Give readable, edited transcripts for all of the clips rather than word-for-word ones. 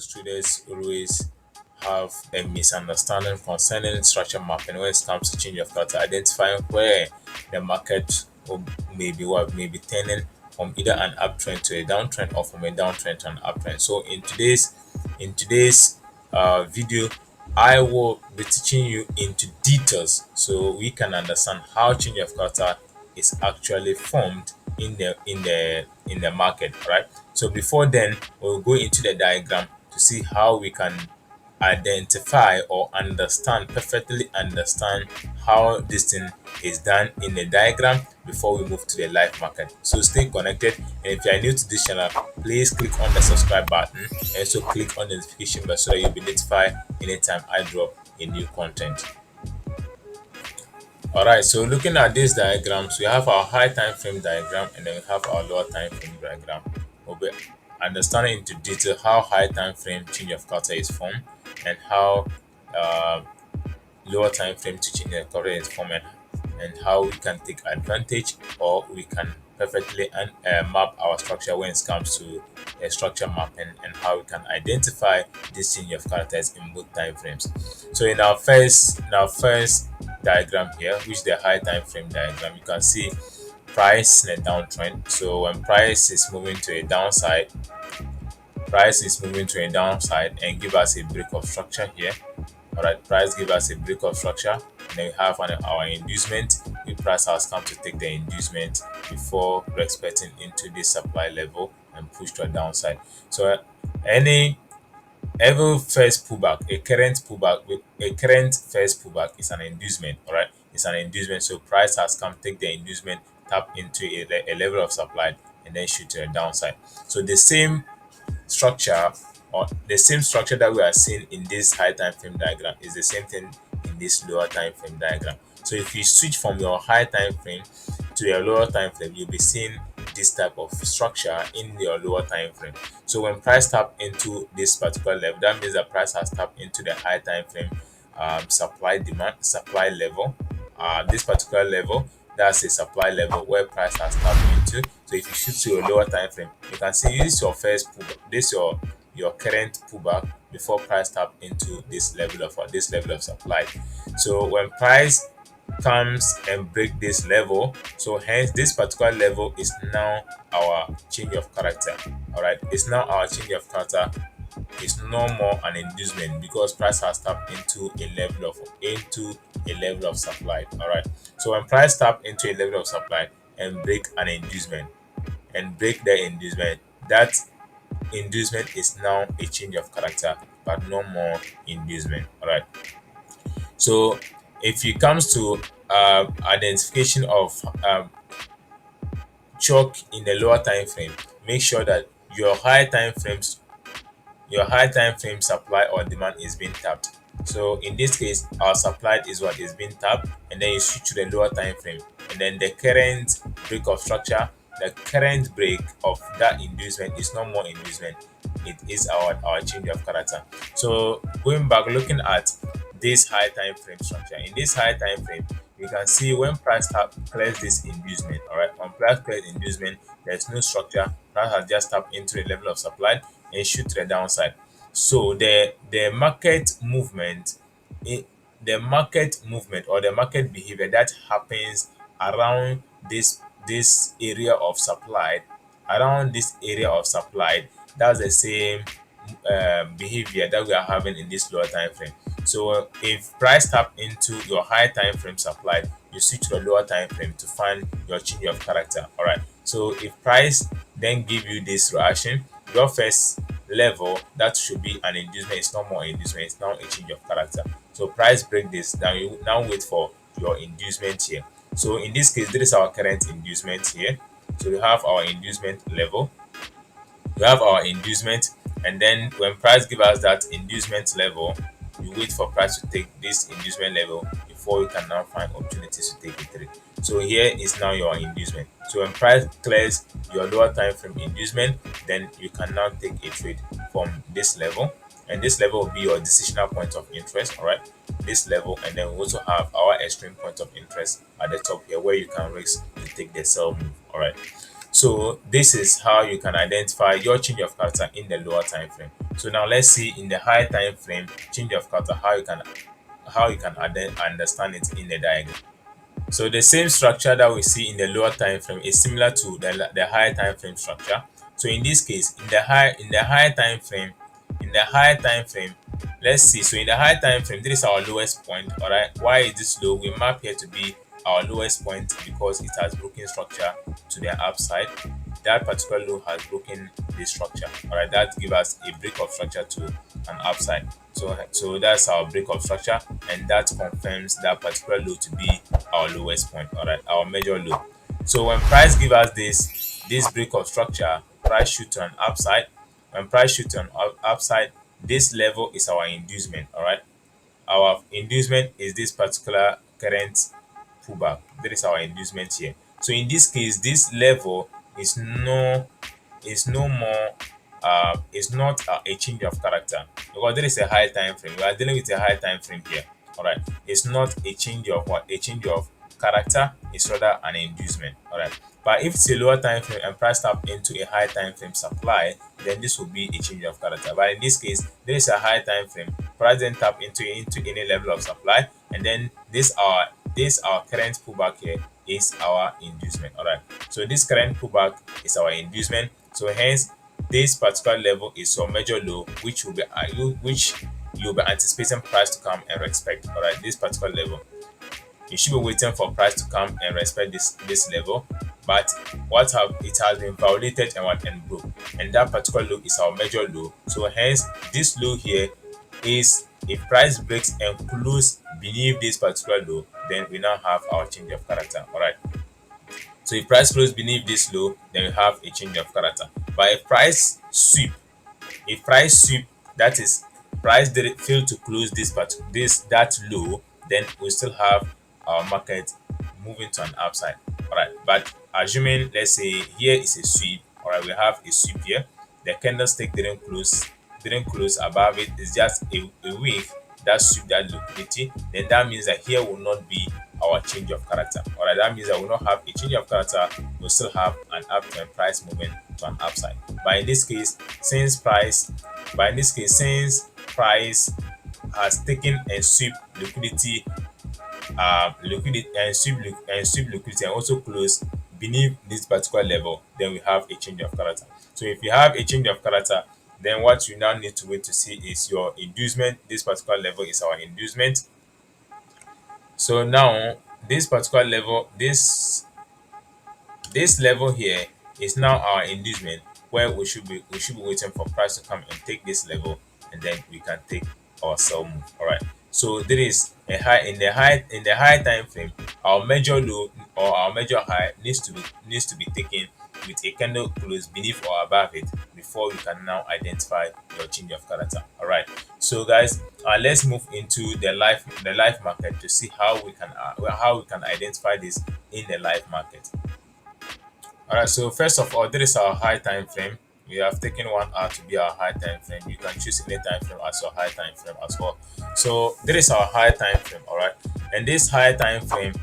most traders always have a misunderstanding concerning structure mapping when it comes to change of character, identifying where the market may be turning from either an uptrend to a downtrend or from a downtrend to an uptrend. So in today's video, I will be teaching you into details so we can understand how change of character is actually formed in the market. Right. So before then, we'll go into the diagram to see how we can identify or perfectly understand how this thing is done in the diagram before we move to the live market. So stay connected, and if you are new to this channel, please click on the subscribe button and also click on the notification bell so that you'll be notified anytime I drop a new content. Alright, so looking at these diagrams, we have our high time frame diagram and then we have our lower time frame diagram. We'll be understanding into detail how high time frame change of character is formed and how lower time frame to change of character is formed, and how we can take advantage or we can perfectly map our structure when it comes to structure mapping, and how we can identify this change of characters in both time frames. So in our first diagram here, which is the high time frame diagram, you can see price in a downtrend. So when price is moving to a downside, and give us a break of structure here. All right, price give us a break of structure, and then we have our inducement. The price has come to take the inducement before respecting into this supply level and push to a downside. So every first pullback, a current first pullback is an inducement. All right, it's an inducement. So price has come, take the inducement, tap into a level of supply, and then shoot to a downside. So the same structure that we are seeing in this high time frame diagram is the same thing in this lower time frame diagram. So if you switch from your high time frame to your lower time frame, you'll be seeing this type of structure in your lower time frame. So when price tap into this particular level, that means the price has tapped into the high time frame supply level. This particular level, that's a supply level where price has tapped into. So if you shift to your lower time frame, you can see this is your first pullback, this your current pullback before price tap into this level of supply. So when price comes and break this level, so hence this particular level is now our change of character. All right, it's now our change of character. It's no more an inducement because price has tapped into a level of supply. All right, so when price tap into a level of supply and break an inducement and break the inducement, that inducement is now a change of character, but no more inducement. All right, so if it comes to identification of CHoCH in the lower time frame, make sure that your high time frame supply or demand is being tapped. So in this case, our supply is what is being tapped, and then you switch to the lower time frame, and then the current break of structure, the current break of that inducement is no more inducement. It is our change of character. So going back, looking at this high time frame structure, in this high time frame, you can see when price clears this inducement. All right, when price clears inducement, there's no structure. Price has just tapped into a level of supply and shoot to the downside. So the market movement, or the market behavior that happens around this area of supply, that's the same behavior that we are having in this lower time frame. So if price tap into your high time frame supply, you switch to the lower time frame to find your change of character. All right, so if price then give you this reaction, your first level that should be an inducement is no more inducement, it's now a change of character. So price break this, now you now wait for your inducement here. So in this case, this is our current inducement here. So we have our inducement level, we have our inducement, and then when price give us that inducement level, you wait for price to take this inducement level before you can now find opportunities to take a trade. So here is now your inducement. So when price clears your lower time frame inducement, then you can now take a trade from this level, and this level will be your decisional point of interest. All right, this level, and then we also have our extreme point of interest at the top here where you can risk to take the sell move. All right, So this is how you can identify your change of character in the lower time frame. So now let's see in the high time frame change of character, how you can understand it in the diagram. So the same structure that we see in the lower time frame is similar to the higher time frame structure. So in this case, in the higher time frame, in the higher time frame, let's see. So in the higher time frame, this is our lowest point. All right. Why is this low? We map here to be our lowest point because it has broken structure to the upside. That particular low has broken this structure. All right. That gives us a break of structure to an upside. So that's our break of structure, and that confirms that particular low to be our lowest point. All right, our major low. So when price give us this break of structure, price shoot to an upside. When price shoot to an upside, this level is our inducement. All right, our inducement is this particular current pullback. That is our inducement here. So in this case, this level is no more is not a change of character because there is a high time frame. We are dealing with a high time frame here. All right, it's not a change of what a change of character. It's rather an inducement. All right, but if it's a lower time frame and price tap into a high time frame supply, then this will be a change of character. But in this case, there is a high time frame. Price then tap into any level of supply, and then this our current pullback here is our inducement. All right, so this current pullback is our inducement. So hence this particular level is your major low, which you'll be anticipating price to come and respect. All right, this particular level, you should be waiting for price to come and respect this level. But it has been violated and broke, and that particular low is our major low. So hence this low here is if price breaks and close beneath this particular low, then we now have our change of character. All right. So if price close beneath this low, then we have a change of character. But if price sweep, that is price did fail to close that low, then we still have our market moving to an upside. All right, but assuming let's say here is a sweep. All right, we have a sweep here. The candlestick didn't close above it. It's just a wick that sweep that liquidity. Then that means that here will not be our change of character. All right, that means that we will not have a change of character. We'll still have an uptrend price movement to an upside. But in this case, since price has taken and sweep liquidity, sweep liquidity and also close beneath this particular level, then we have a change of character. So if you have a change of character, then what you now need to wait to see is your inducement. This particular level is our inducement. So now this particular level, this level here is now our inducement, where we should be waiting for price to come and take this level, and then we can take our sell move. All right. So there is a high in the high time frame. Our major low or our major high needs to be taken with a candle close beneath or above it before we can now identify your change of character. All right. So guys, let's move into the live market to see how we can identify this in the live market. All right, so first of all, this is our high time frame. We have taken 1 hour to be our high time frame. You can choose any time frame as your high time frame as well. So this is our high time frame, all right. And this high time frame,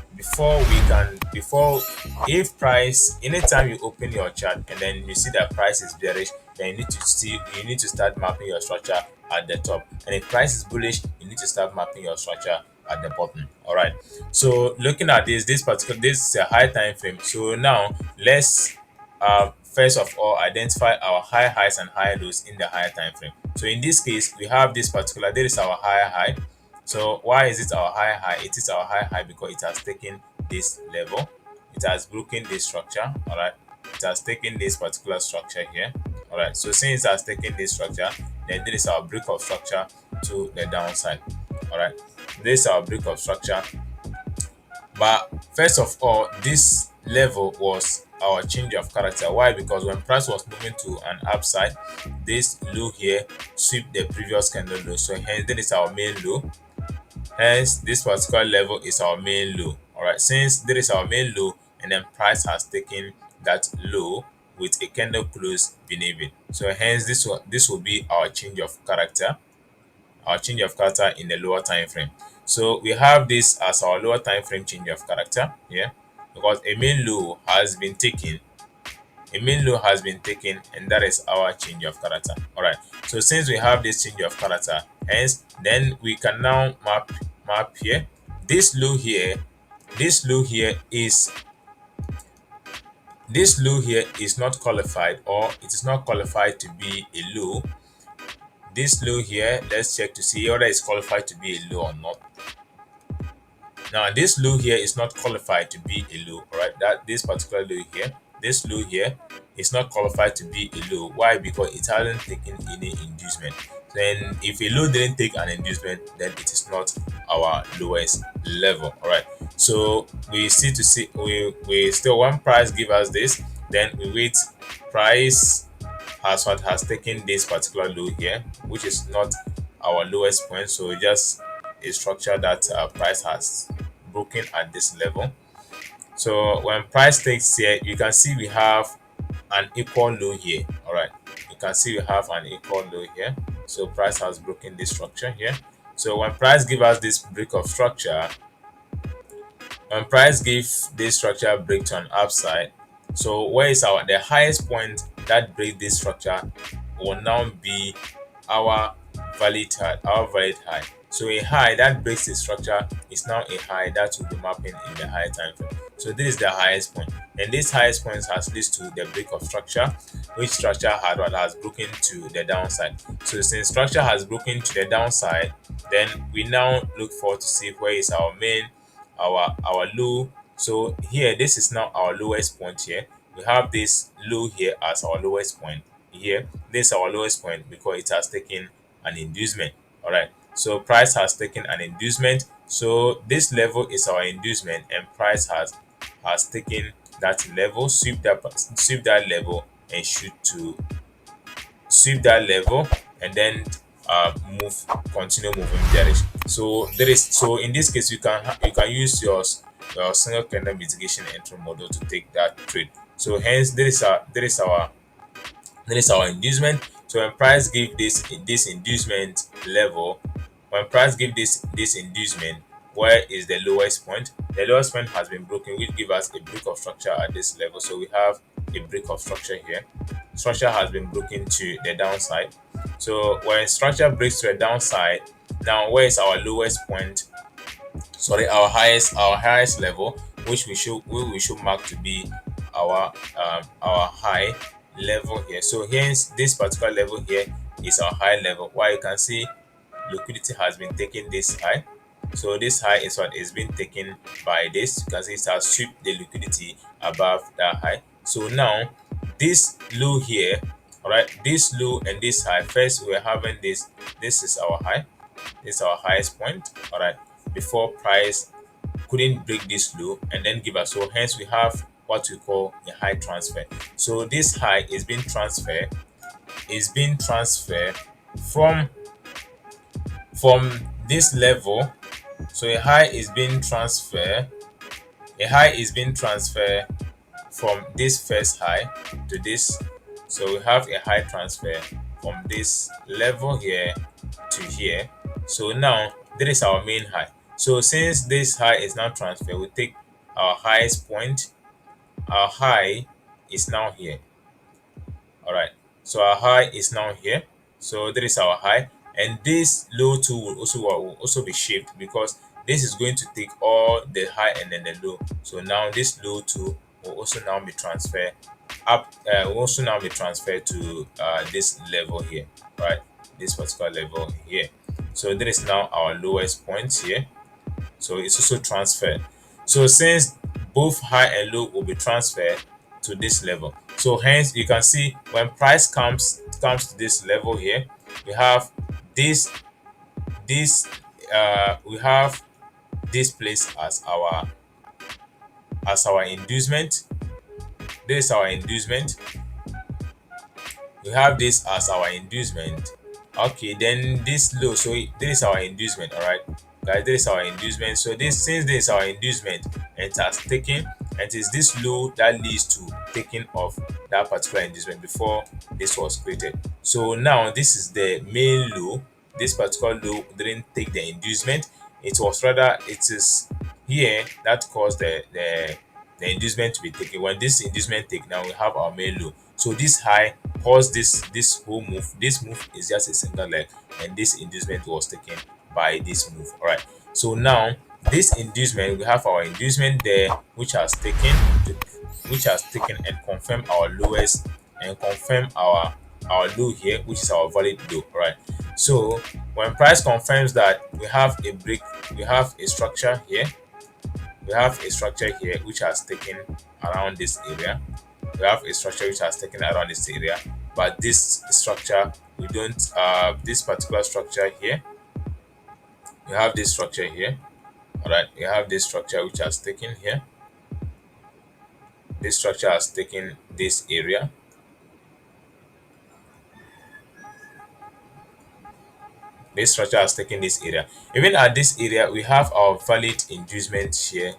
if price, anytime you open your chart and then you see that price is bearish, then you need to start mapping your structure at the top. And if price is bullish, you need to start mapping your structure at the bottom. All right. So looking at this is a high time frame. So now let's first of all identify our high highs and high lows in the higher time frame. So in this case, we have there is our higher high. So why is it our high high? It is our high high because it has taken this level. It has broken this structure. All right. It has taken this particular structure here. All right. So since it has taken this structure, then this is our break of structure to the downside. All right. This is our break of structure. But first of all, this level was our change of character. Why? Because when price was moving to an upside, this low here sweep the previous candle low. So hence this is our main low. Hence this particular level is our main low. All right. Since this is our main low, and then price has taken that low with a candle close beneath it. So hence this will be our change of character. Our change of character in the lower time frame. So we have this as our lower time frame change of character here, because a main low has been taken. a main low has been taken, and that is our change of character. All right. So since we have this change of character, hence then we can now map here. This low here, this low here is this low here is not qualified, or it is not qualified to be a low. This low here, let's check to see whether it's qualified to be a low or not. Now this low here is not qualified to be a low, right? That this particular low here, this low here is not qualified to be a low. Why? Because it hasn't taken any inducement. Then if a low didn't take an inducement, then it is not our lowest level. All right. So we we still, one price give us this, then we wait. Price has taken this particular low here, which is not our lowest point. So just a structure that price has broken at this level. So when price takes here, you can see we have an equal low here. All right, you can see we have an equal low here. So price has broken this structure here. So when price give us this break of structure, when price give this structure break to an upside, so where is the highest point that break this structure will now be our valid high. So a high that breaks the structure is now a high that will be mapping in the higher time frame. So this is the highest point, and this highest point has leads to the break of structure, which structure has broken to the downside. So since structure has broken to the downside, then we now look forward to see where is our main our low. So here, this is now our lowest point here. We have this low here as our lowest point here. This is our lowest point because it has taken an inducement. All right, so price has taken an inducement. So this level is our inducement, and price has taken that level, sweep that level, and shoot to sweep that level, and then move continue moving direction. So in this case, you can use your single candle mitigation entry model to take that trade. So hence there is our inducement. So when price give this inducement level, when price give this inducement, where is the lowest point? The lowest point has been broken, which give us a break of structure at this level. So we have a break of structure here. Structure has been broken to the downside. So when structure breaks to the downside, now where is our lowest point? Sorry, our highest level, which we should mark to be our high level here. So hence this particular level here is our high level. Why? You can see liquidity has been taking this high. So this high is what is being taken by this. You can see it has swept the liquidity above that high. So now this low here, all right, this low and this high, first we're having this is our high, this is our highest point, all right, before price couldn't break this low and then give us. So hence we have what we call a high transfer. So this high is being transferred from this level. So a high is being transferred from this first high to this. So we have a high transfer from this level here to here. So now there is our main high. So since this high is now transferred, we take our highest point. Our high is now here. All right, so our high is now here. So there is our high, and this low too will also be shaped, because this is going to take all the high and then the low. So now this low too will also now be transferred up, will also now be transferred to this level here, right? This particular level here. So there is now our lowest point here. So it's also transferred. So since both high and low will be transferred to this level, so hence you can see when price comes to this level here, we have this we have this place as our inducement. This is our inducement. We have this as our inducement. Okay, then this low, so this is our inducement. All right, guys, this is our inducement. So since this is our inducement and it has taken, and it is this low that leads to taking of that particular inducement before this was created. So now this is the main low. This particular low didn't take the inducement. It was rather, it is here that caused the the inducement to be taken. When this inducement take, now we have our main low. So this high caused this whole move. This move is just a single leg, and this inducement was taken by this move. All right. So now this inducement, we have our inducement there, which has taken and confirm our lowest and confirm our low here, which is our valid low. All right. So when price confirms that we have a break, we have a structure here. We have a structure here which has taken around this area. We have a structure which has taken around this area, but this structure, we don't this particular structure here. We have this structure here. All right. We have this structure which has taken here. This structure has taken this area. This structure has taken this area. Even at this area, we have our valid inducement here.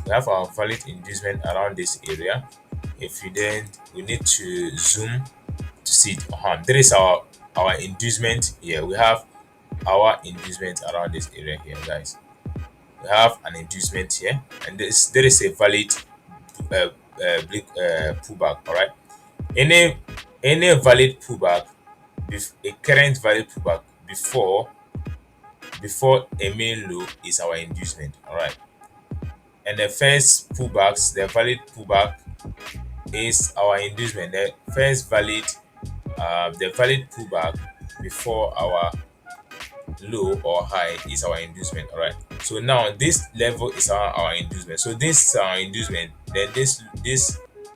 We have our valid inducement around this area. If you then, we need to zoom to see it. There is our inducement here. We have our inducement around this area here, guys. We have an inducement here, and there is a valid pullback. All right. Any valid pullback, a current valid pullback before a main low is our inducement. All right. And the first pullbacks, the valid pullback is our inducement. The valid pullback before our low or high is our inducement. All right. So now this level is our inducement. So this is our inducement. Then this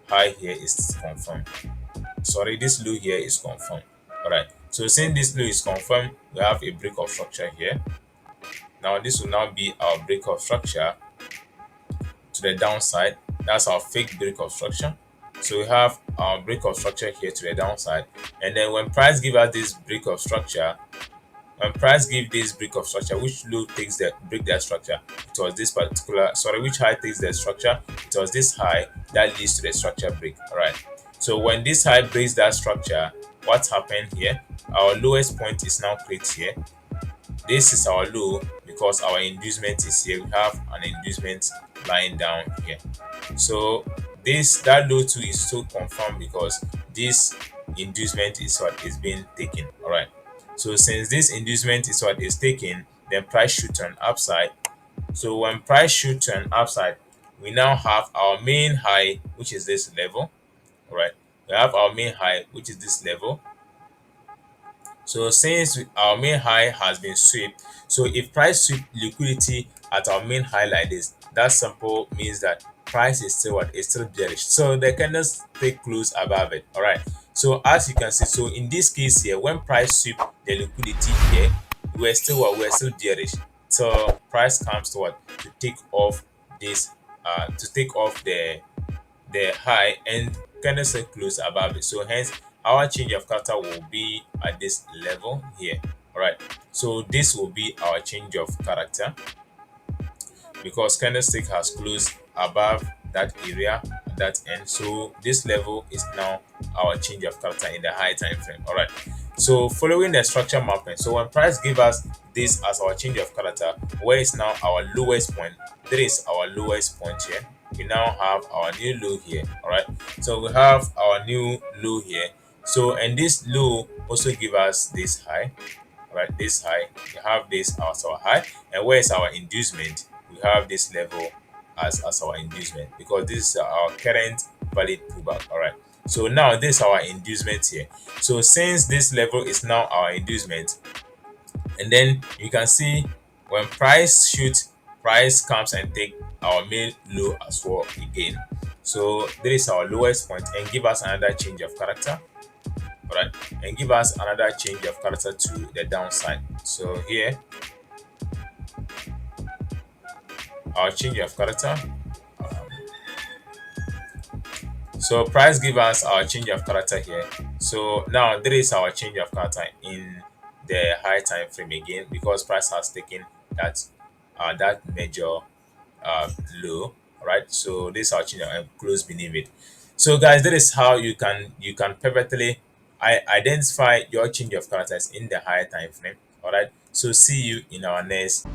high here is confirmed. Sorry, this low here is confirmed. All right. So since this low is confirmed, we have a break of structure here. Now this will now be our break of structure to the downside. That's our fake break of structure. So we have our break of structure here to the downside, and then when price give us this break of structure, which low takes the break that structure? It was this particular, which high takes the structure? It was this high that leads to the structure break. All right. So when this high breaks that structure, what happened here? Our lowest point is now created here. This is our low because our inducement is here. We have an inducement lying down here. So that low too is so confirmed because this inducement is what is being taken. All right. So since this inducement is what is taken, then price should turn upside. So when price should turn upside, we now have our main high, which is this level. All right. We have our main high, which is this level. So since our main high has been swept, so if price sweep liquidity at our main high like this, that simple means that price is still what is still bearish. So the candles stay close above it. All right. So as you can see, so in this case here, when price sweep the liquidity here, we're still bearish. So price comes to what to take off this the high and candle stay close above it. So hence our change of character will be at this level here. All right. So this will be our change of character because candlestick has closed above that area at that end. So this level is now our change of character in the high time frame. All right. So following the structure mapping, so when price give us this as our change of character, where is now our lowest point? There is our lowest point here. We now have our new low here. All right. So we have our new low here. So and this low also give us this high. All right, this high. We have this as our high, and where is our inducement? We have this level as our inducement because this is our current valid pullback. All right. So now this is our inducement here. So since this level is now our inducement, and then you can see when price comes and take our main low as well again. So there is our lowest point and give us another change of character. All right, and give us another change of character to the downside. So here, our change of character. So price give us our change of character here. So now there is our change of character in the high time frame again because price has taken that major low. All right. So this is our change and close beneath it. So guys, that is how you can perfectly identify your change of characters in the higher time frame. All right. So see you in our next